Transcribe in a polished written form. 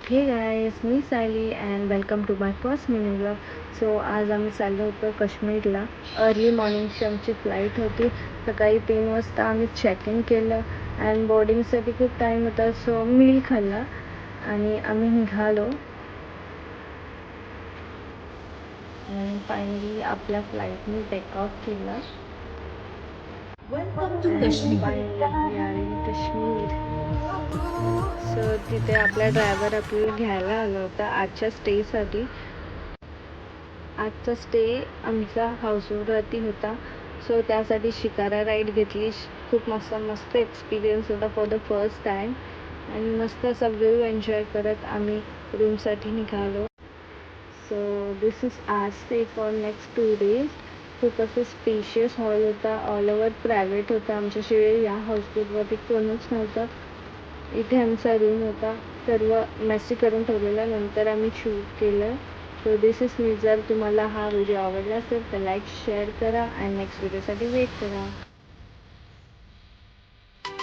हे गाईज, मी Sayali and welcome to my first mini blog. So आज आम्ही चाललो होतो काश्मीरला. अर्ली मॉर्निंगची आमची फ्लाईट होती. सकाळी 3 वाजता आम्ही चेक इन केलं अँड बोर्डिंगसाठी खूप टाईम होता. सो मील खाल्ला आणि आम्ही निघालो. आणि फायनली आपल्या फ्लाईटने टेकऑफ केलं. Welcome to and Kashmir. Finally we are in Kashmir. So तिथे आपला ड्रायव्हर आपल्याला घ्यायला आला होता आजच्या स्टेसाठी. आजचा स्टे आमचा हाऊसबोटवरती होता. सो त्यासाठी शिकारा राईड घेतली. खूप मस्त एक्सपिरियन्स होता फॉर द फर्स्ट टाईम. आणि मस्त असा व्ह्यू एन्जॉय करत आम्ही रूमसाठी निघालो. So this is our stay for next 2 days. खूप असं स्पेशियस हॉल होता. ऑल ओव्हर प्रायव्हेट होता. आमच्याशिवाय या हाऊसबोटवरती कोणच नव्हतं. इथे आमचा रूम होता. सर्व मेसी करून ठेवलेला. नंतर आम्ही शूट केलं. So this is me. जर तुम्हाला हा व्हिडिओ आवडला असेल तर लाईक शेअर करा आणि नेक्स्ट व्हिडिओसाठी वेट करा.